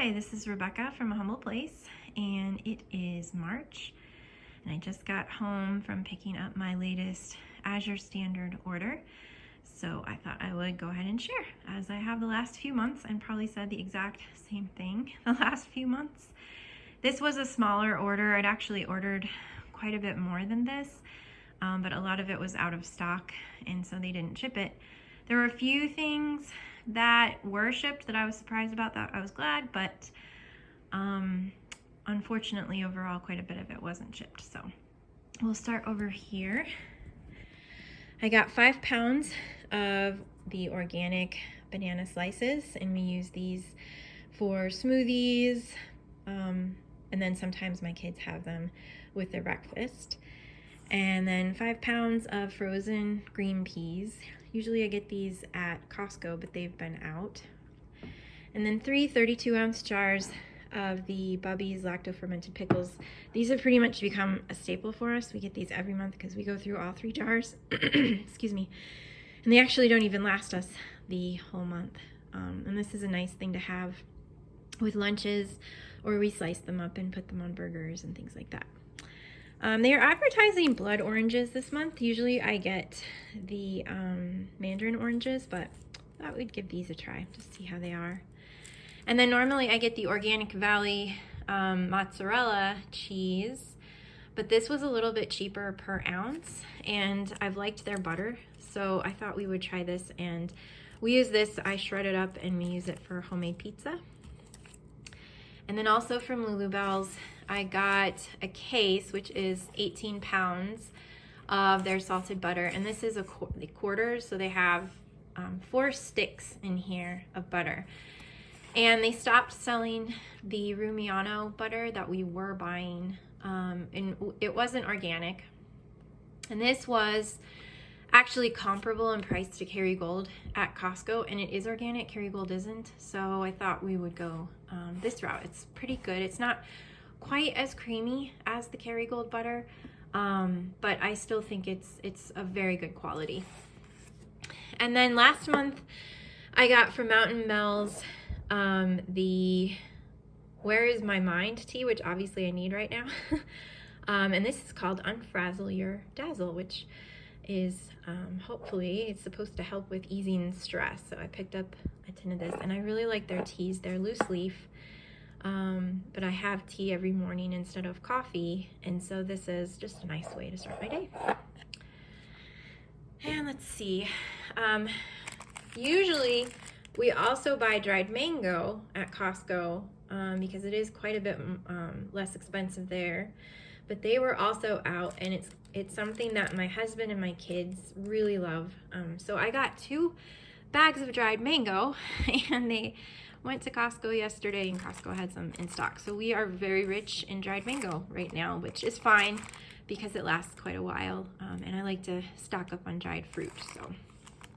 Hi, this is Rebecca from A Humble Place, and it is March, and I just got home from picking up my latest Azure Standard order, so I thought I would go ahead and share, as I have the last few months, and probably said the exact same thing the last few months. This was a smaller order. I'd actually ordered quite a bit more than this, but a lot of it was out of stock, and so they didn't ship it. There were a few things that were shipped that I was surprised about, that I was glad, but unfortunately overall quite a bit of it wasn't shipped. So we'll start over here. I got 5 pounds of the organic banana slices, and we use these for smoothies, and then sometimes my kids have them with their breakfast. And then 5 pounds of frozen green peas. Usually I get these at Costco, but they've been out. And then 3 32-ounce jars of the Bubby's lacto-fermented pickles. These have pretty much become a staple for us. We get these every month because we go through all 3 jars. Excuse me. And they actually don't even last us the whole month. And this is a nice thing to have with lunches, or we slice them up and put them on burgers and things like that. They are advertising blood oranges this month. Usually I get the mandarin oranges, but I thought we'd give these a try to see how they are. And then normally I get the Organic Valley mozzarella cheese, but this was a little bit cheaper per ounce, and I've liked their butter, so I thought we would try this. And we use this, I shred it up, and we use it for homemade pizza. And then also from Lululemon, I got a case, which is 18 pounds of their salted butter. And this is the quarters, so they have 4 sticks in here of butter. And they stopped selling the Rumiano butter that we were buying, and it wasn't organic. And this was actually comparable in price to Kerrygold at Costco, and it is organic. Kerrygold isn't, so I thought we would go this route. It's pretty good. It's not quite as creamy as the Kerrygold butter, but I still think it's a very good quality. And then last month I got from Mountain Mel's the Where Is My Mind tea, which obviously I need right now. And this is called Unfrazzle Your Dazzle, which is hopefully it's supposed to help with easing stress. So I picked up a tin of this, and I really like their teas. They're loose leaf, but I have tea every morning instead of coffee, and so this is just a nice way to start my day. And let's see, usually we also buy dried mango at Costco because it is quite a bit less expensive there, but they were also out, and it's something that my husband and my kids really love. So I got 2 bags of dried mango, and they went to Costco yesterday, and Costco had some in stock. So we are very rich in dried mango right now, which is fine because it lasts quite a while, and I like to stock up on dried fruit. So,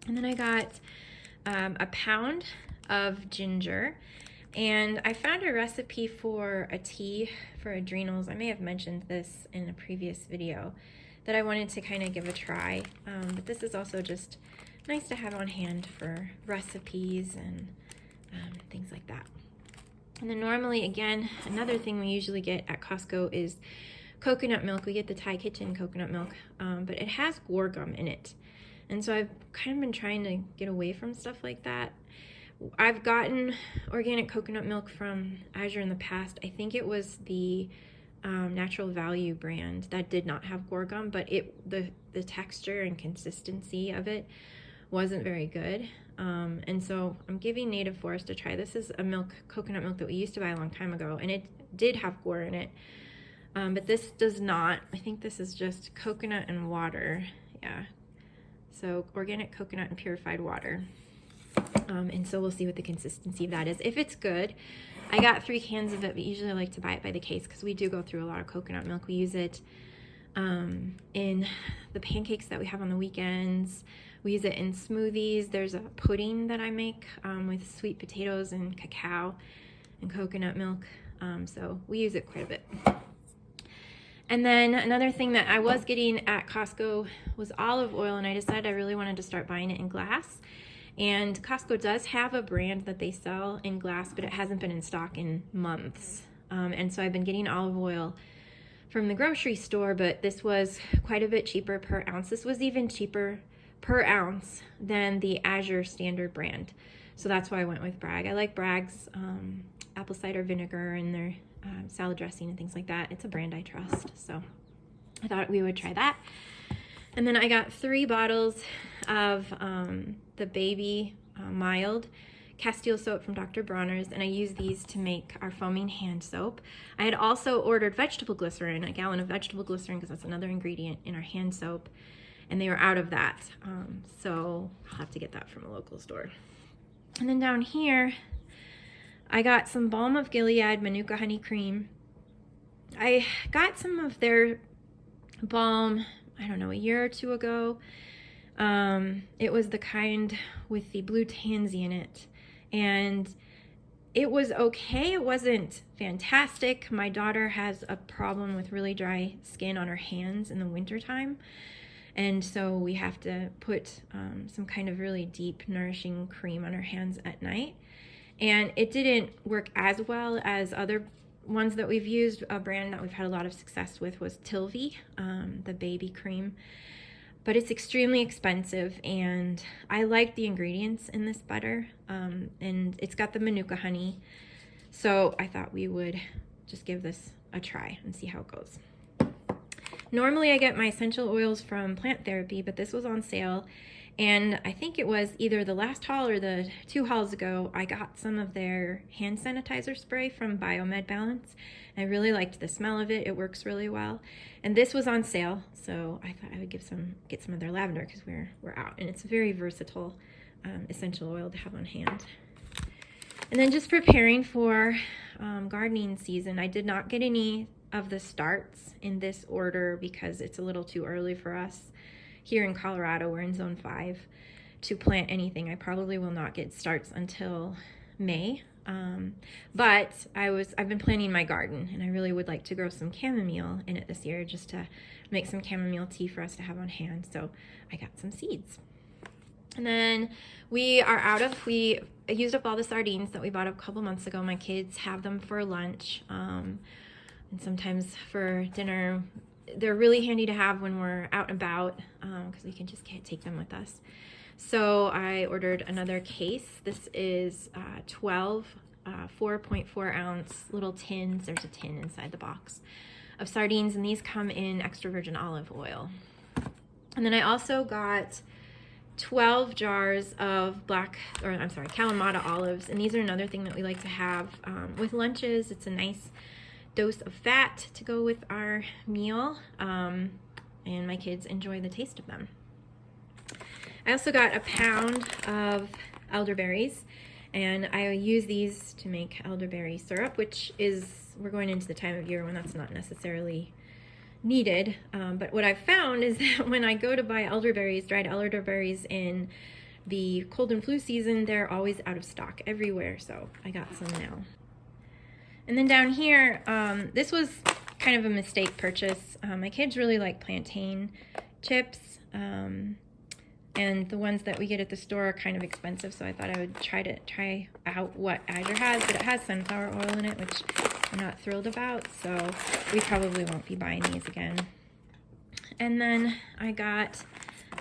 and then I got a pound of ginger, and I found a recipe for a tea for adrenals. I may have mentioned this in a previous video that I wanted to kind of give a try, but this is also just nice to have on hand for recipes and things like that. And then normally, again, another thing we usually get at Costco is coconut milk. We get the Thai Kitchen coconut milk, but it has guar gum in it. And so I've kind of been trying to get away from stuff like that. I've gotten organic coconut milk from Azure in the past. I think it was the Natural Value brand that did not have guar gum, but the texture and consistency of it wasn't very good. And so I'm giving Native Forest a try. This is a coconut milk that we used to buy a long time ago, and it did have guar in it, but this does not. I think this is just coconut and water. Yeah, so organic coconut and purified water. And so we'll see what the consistency of that is. If it's good, I got 3 cans of it, but usually I like to buy it by the case because we do go through a lot of coconut milk. We use it in the pancakes that we have on the weekends. We use it in smoothies. There's a pudding that I make with sweet potatoes and cacao and coconut milk. So we use it quite a bit. And then another thing that I was getting at Costco was olive oil, and I decided I really wanted to start buying it in glass. And Costco does have a brand that they sell in glass, but it hasn't been in stock in months. And so I've been getting olive oil from the grocery store, but this was quite a bit cheaper per ounce. This was even cheaper per ounce than the Azure Standard brand. So that's why I went with Bragg. I like Bragg's apple cider vinegar and their salad dressing and things like that. It's a brand I trust, so I thought we would try that. And then I got 3 bottles of the baby mild Castile soap from Dr. Bronner's, and I use these to make our foaming hand soap. I had also ordered vegetable glycerin, a gallon of vegetable glycerin, because that's another ingredient in our hand soap, and they were out of that. So I'll have to get that from a local store. And then down here, I got some Balm of Gilead Manuka honey cream. I got some of their balm, I don't know, a year or 2 ago. It was the kind with the blue tansy in it, and it was okay. It wasn't fantastic. My daughter has a problem with really dry skin on her hands in the wintertime, and so we have to put some kind of really deep, nourishing cream on her hands at night. And it didn't work as well as other ones that we've used. A brand that we've had a lot of success with was Tilvy, the baby cream. But it's extremely expensive, and I like the ingredients in this butter, and it's got the Manuka honey. So I thought we would just give this a try and see how it goes. Normally I get my essential oils from Plant Therapy, but this was on sale, and I think it was either the last haul or the 2 hauls ago, I got some of their hand sanitizer spray from BioMed Balance. I really liked the smell of it. It works really well. And this was on sale, so I thought I would get some of their lavender, because we're out, and it's a very versatile essential oil to have on hand. And then just preparing for gardening season, I did not get any of the starts in this order because it's a little too early for us. Here in Colorado, we're in zone 5 to plant anything. I probably will not get starts until May. But I've been planning my garden, and I really would like to grow some chamomile in it this year, just to make some chamomile tea for us to have on hand. So I got some seeds. And then we used up all the sardines that we bought a couple months ago. My kids have them for lunch, and sometimes for dinner. They're really handy to have when we're out and about, because we can just can't take them with us. So I ordered another case. This is 12 4.4 ounce little tins. There's a tin inside the box of sardines, and these come in extra virgin olive oil. And then I also got 12 jars of Kalamata olives, and these are another thing that we like to have with lunches. It's a nice dose of fat to go with our meal, and my kids enjoy the taste of them. I also got a pound of elderberries, and I use these to make elderberry syrup, which we're going into the time of year when that's not necessarily needed. But what I've found is that when I go to buy elderberries, dried elderberries in the cold and flu season, they're always out of stock everywhere, so I got some now. And then down here, this was kind of a mistake purchase. My kids really like plantain chips, and the ones that we get at the store are kind of expensive, so I thought I would try out what Azure has, but it has sunflower oil in it, which I'm not thrilled about, so we probably won't be buying these again. And then I got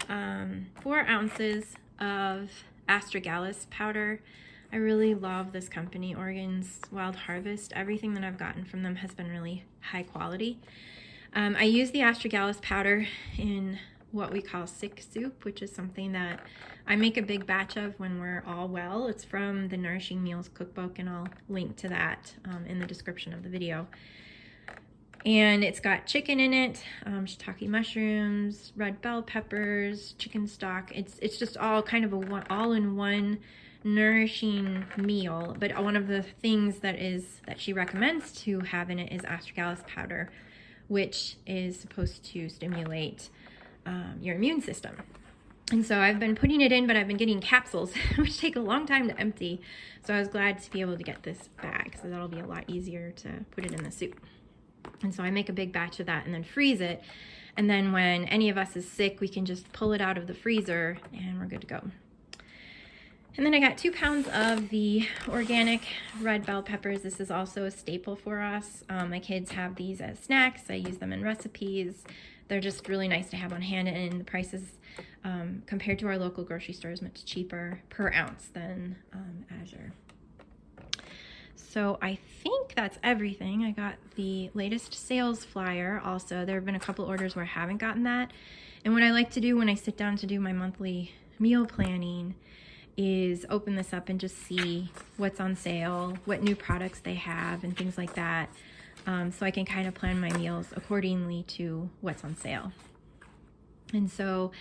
4 ounces of Astragalus powder. I really love this company, Oregon's Wild Harvest. Everything that I've gotten from them has been really high quality. I use the Astragalus powder in what we call sick soup, which is something that I make a big batch of when we're all well. It's from the Nourishing Meals cookbook, and I'll link to that in the description of the video. And it's got chicken in it, shiitake mushrooms, red bell peppers, chicken stock. It's just all kind of a all-in-one nourishing meal. But one of the things that she recommends to have in it is astragalus powder, which is supposed to stimulate your immune system. And so I've been putting it in, but I've been getting capsules, which take a long time to empty. So I was glad to be able to get this bag, so that'll be a lot easier to put it in the soup. And so I make a big batch of that and then freeze it. And then when any of us is sick, we can just pull it out of the freezer and we're good to go. And then I got 2 pounds of the organic red bell peppers. This is also a staple for us. My kids have these as snacks. I use them in recipes. They're just really nice to have on hand, and the prices compared to our local grocery store is much cheaper per ounce than Azure. So I think that's everything. I got the latest sales flyer also. There have been a couple orders where I haven't gotten that. And what I like to do when I sit down to do my monthly meal planning is open this up and just see what's on sale, what new products they have, and things like that. So I can kind of plan my meals accordingly to what's on sale. And so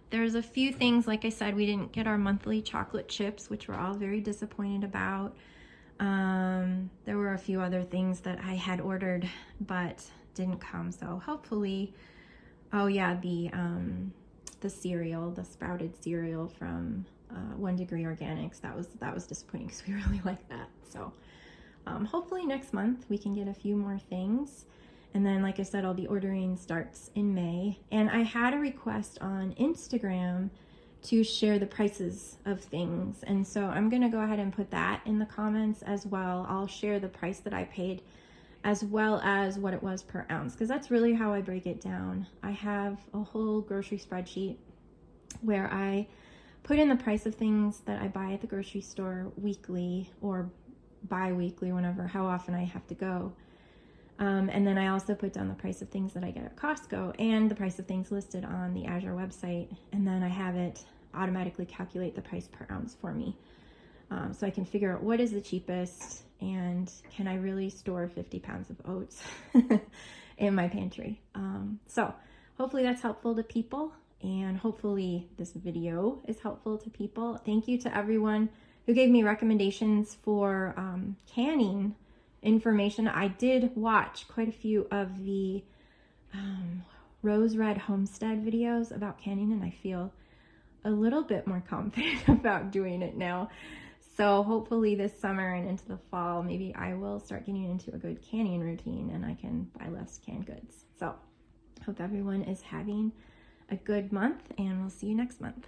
there's a few things, like I said, we didn't get our monthly chocolate chips, which we're all very disappointed about. There were a few other things that I had ordered but didn't come, so hopefully, oh yeah, the cereal, the sprouted cereal from 1 Degree Organics, that was disappointing because we really like that. So hopefully next month we can get a few more things. And then, like I said, I'll be ordering starts in May. And I had a request on Instagram to share the prices of things. And so I'm gonna go ahead and put that in the comments as well. I'll share the price that I paid as well as what it was per ounce, because that's really how I break it down. I have a whole grocery spreadsheet where I put in the price of things that I buy at the grocery store weekly or bi-weekly, whenever, how often I have to go. And then I also put down the price of things that I get at Costco and the price of things listed on the Azure website. And then I have it automatically calculate the price per ounce for me. So I can figure out what is the cheapest and can I really store 50 pounds of oats in my pantry. So hopefully that's helpful to people, and hopefully this video is helpful to people. Thank you to everyone who gave me recommendations for canning information. I did watch quite a few of the Rose Red Homestead videos about canning, and I feel a little bit more confident about doing it now. So hopefully this summer and into the fall, maybe I will start getting into a good canning routine and I can buy less canned goods. So hope everyone is having a good month, and we'll see you next month.